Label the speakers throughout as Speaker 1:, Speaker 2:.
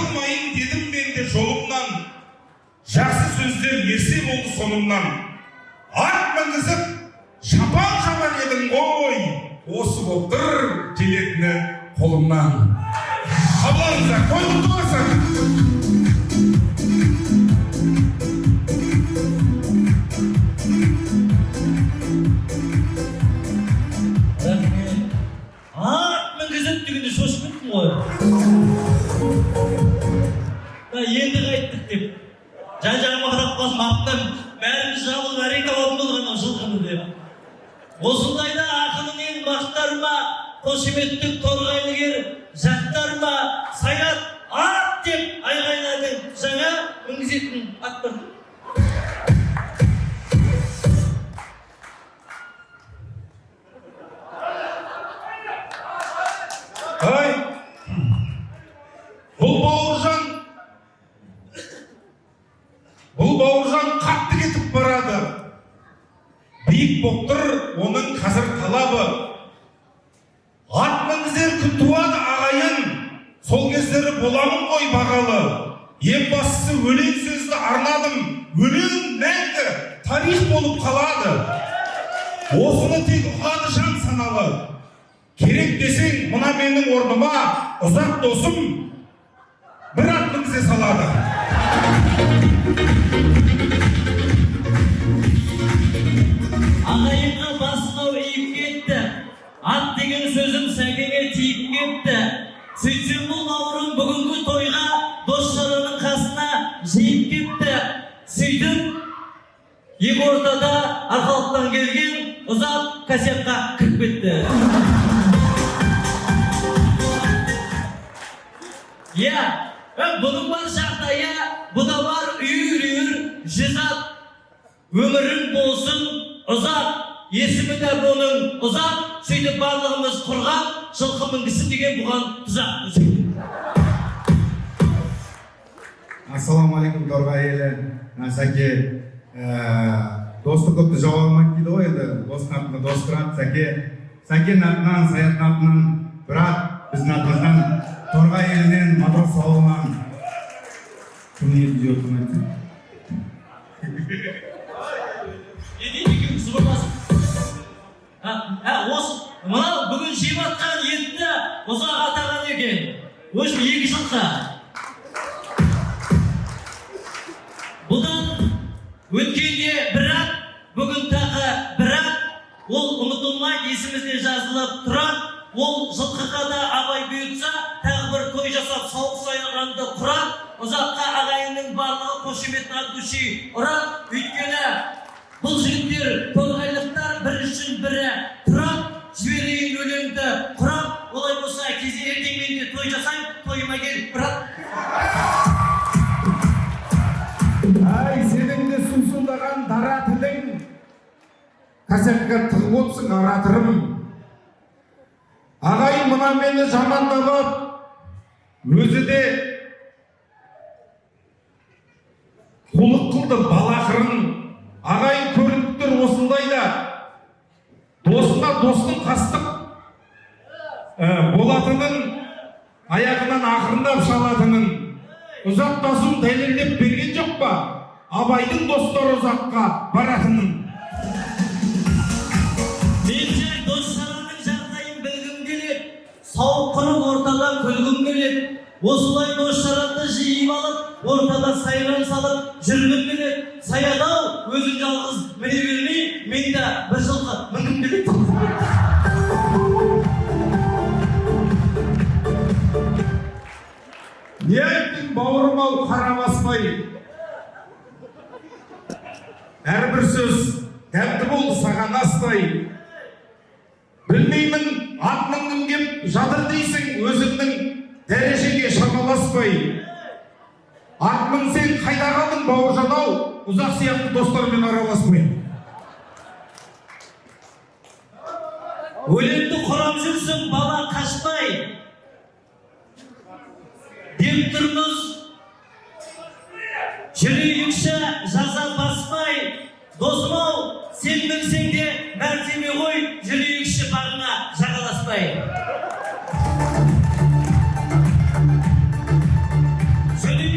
Speaker 1: Жығылмайын дедім мен де жолымнан, жақсы сөздер ерсе болды сонымнан. Ат мінгізіп шапан едім ғой, осы болдыр келетіні қолымнан. Абылаңыздар, қойылды болсын.
Speaker 2: Енді қайттық деп жан-жағыма қарап қалсам аттан бәріміз жабылып әрең табатын болған жылқыны деп. Осындайда ақынын ең мақтарыма, қошеметтік торғайлыгер жақтарыма саят ат деп айғайладың, жаңа мінгізетін ат бар.
Speaker 1: Бұл бауыржан қатты кетіп барады. Биік боқтыр, оның қазір талабы. Ат мінгізер күн туады ағайын, сол кездері боламын ғой бағалы. Ең бастысы өлең сөзді арнадым, өлең мәңгі тарих болып қалады. Осыны тек ұғады жан саналы. Керек десең, мына менің орныма ұзақ досым бір ат мінгізе салады.
Speaker 2: Ағайынға басынау иіп кетті, ат деген сөзім сәкеге тиіп кетті. Сөйтсем бұл бауырым бүгінгі тойға дос-жарының қасына жиып кетті. Сөйтіп екі ортада арқалықтан келген ұзақ кассетқа кіріп кетті. Бұның бар жағдайы, бұда бар үйір-үйір жызат. Өмірің болсын ұзақ, есімі де бұның ұзақ. Сөйтіп барлығымыз құрған жылқы мінгісі деген бұған тұзақ.
Speaker 3: Ассаламалейкум торғай елі. Сәке досты көпті жауабымақ дейді ғой еді. Достың атына дос тұрады. Сәкен атынан, Саяттың атынан, бірақ біздің атымыздан торғай елінен матрос ауылынан кім еді жауабын айтсын?
Speaker 2: Мынау бүгін жеп атқан етті ұзақ атаған екен. Өшім екі жылқа. Бұдан өткенде бірақ, бүгін тағы бірақ, ол ұмытылмай есімізде жазылып тұрар. Ол жылқыға да абай бұйыртса, тағы бір той жасап сауық сайранды құрар. Ұзаққа ағайынның барлығы қошеметін артуши ұрар. Өйткені бұл жігіттер торғайлықтар бір үшін бірі тұрап, жіберейін өлеңді құрап. Олай болса кезде ертеңмен де той жасайын, тойыма келіп бірат.
Speaker 1: Ай, сенің де сұмсылдаған дара тілің, кәсетке тығып отсың аратырым. Ағайын мына мені жамандап, өзі де қулық қылды балақырын. Ағайын көрініктер осындайда, досына достың қастық болатынын, аяғынан ақырындап шалатынын, ұзақтасуын дәлелдеп берген жоқ па? Абайдың достары ұзаққа баратынын.
Speaker 2: Сауық құрып ортадан күлгім келеді. Осылай дос-жаранды жиып алып, ортада сайран салып жүргім келеді. Саядау өзін жалғыз міне бермей, мен де бір жылқы мінгім келеді.
Speaker 1: Не айттың бауырым-ау қара баспай? Әрбір сөз тәтті болды саған астай. Білмеймін, ат мінгім кеп жатыр дейсің, өзіңнің дәрежеге шамаласпай. Ат мінсең қайда қалдың бауыржан-ау, ұзақ сияқты достармен араласпай.
Speaker 2: Өлеңді құрап жүрсің, бала қашпай. Деп тұрмыз, жүрейікші жаза баспай. Досым-ау, сен мінсең де мәртебе ғой, жүрейікші барына жағаласпай.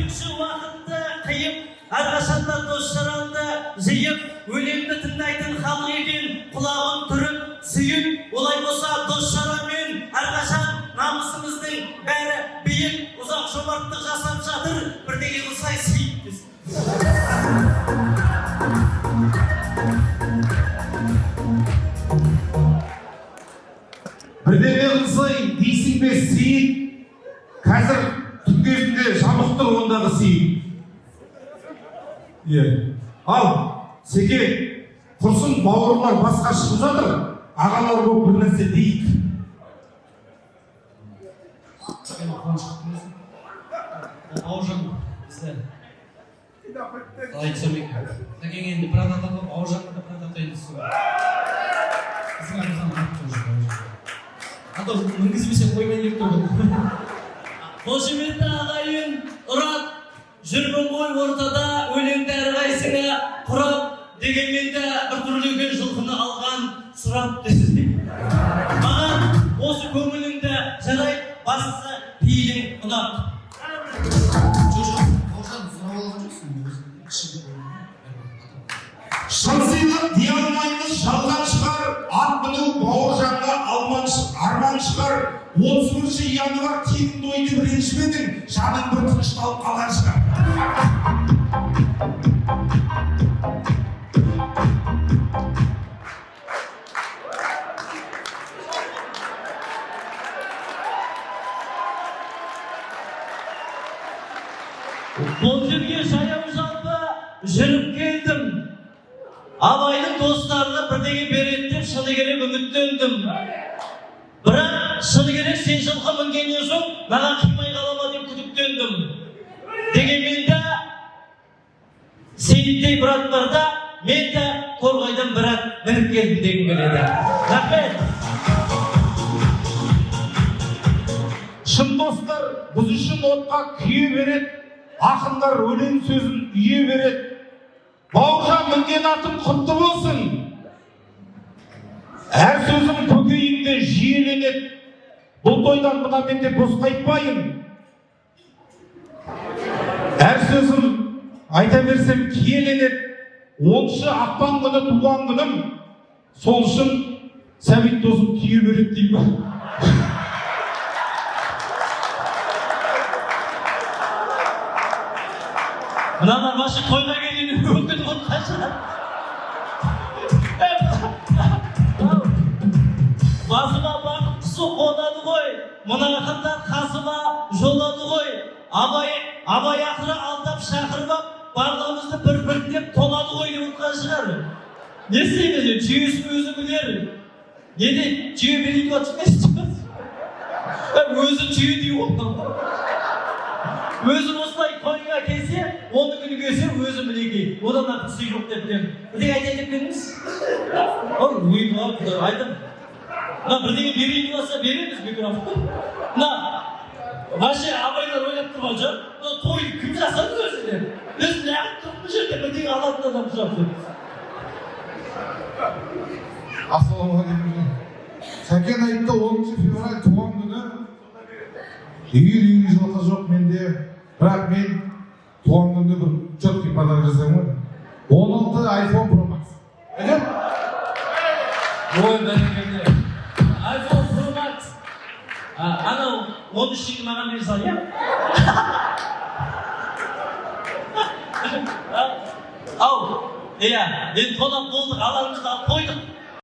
Speaker 2: қиыншы уақытты қиып, әрқашанда дос-жаранды жиып, өлеңді тыңдайтын халық екен, құлағын түріп, сүйіп, олай болса дос-жаранмен әрқашан намысымыздың бәрі биік, ұзақ жомарттық жасап жатыр, бірдеңе қылсай сүйіппіз.
Speaker 1: Бірдеңе қылсай дейсің бе сейіт, қазір түн кезінде жабық тұр ондағы сейіт. Ал, Секе, құрсын бауырлар басқа шығып жатыр, ағалар болып бір нәрсе дейік.
Speaker 4: Бауыржан бізді қалай айтсам екен, Сәкең енді бір ат аталып, Бауыржанға да бір ат атайын десе ғой. Біздің арамыздан ат қойшы Бауыржан. Ата мінгізбесе қоймай деп тұр ғой.
Speaker 2: Қошеметті ағайын ұрат, жүрмін ғой ортада өлеңді әрқайсыңа құрап, дегенмен де бір түрлеген жылқыны алған сұрап десе. Маған осы көңіліңді жарай, бастысы пейілің ұнап.
Speaker 1: Шынсыйлық дей алмаймыз жалған шығар, ат міну Бауыржанға арман шығар. 31 январ тегінді ойды бірінші медің, жаның бір тынышталып қалған шығар.
Speaker 2: Бұл жерге жаяу жалпы жүріп келдім. Абайдың достарына бірдеңе береді деп шыны керек үміттендім. Бірақ шыны керек сен жылқы мінгеннен соң маған қимай қалама деп күдіктендім. Дегенмен де сейіттей бір ат барда, мен де торғайдан бір ат мініп келдім дегім келеді. Рахмет.
Speaker 1: Шын достар біз үшін отқа күйе береді, ақындар өлең сөзін үйе береді. Бауыржан мінген атың құтты болсын. Әр сөзім көкейімде жиеленеді. Бұл тойдан мына мен де бос қайтпайын. Әр сөзім айта берсем киеленеді. 10 ақпан күні туған күнім. Сол үшін сәбит досым түйе береді деймін.
Speaker 2: Мыналар башы тойға келген өкіл қонқашы. Басыма бақыт құсы қонады ғой, мына ақындар қасыма жолады ғой. Абай ақыры алдап шақырмап, барлығымызды бір-бірдеп толады ғой деп ұтқан шығар. Не істейміз? Түйесін өзі білер. Не дейді? Түйе берейді отшымес шығар. Өзі түйе дей оқтан. Өзім осылай тойға келсе, оны күні келсе өзі мінекей. Одан ақысы жоқ деп дем. Бірдеңе айтайын деп келдіңіз? Айтым. Мына бірдеңе берейін болса береміз микрофон. Мына Ваше абайлар ойлап тұрған жоқ. Тойды кім жасады өзіне? Біз неғып тұрып бұл жерде бірдеңе алатын адам жоқ.
Speaker 5: Ассалаумағалейкум. Сәкен айтты 10 февраль туған күні. Үйір жылқы жоқ менде. Бірақ мен туған күнде бір четкий подарок жасаймын ғой. 16 iPhone Pro Max. Әдем?
Speaker 2: Ой, бәрекелді. iPhone Pro Max. Анау 13-шіңді маған бері сал, иә? Ау, иә, енді толап болдық, аларымызды алып қойдық.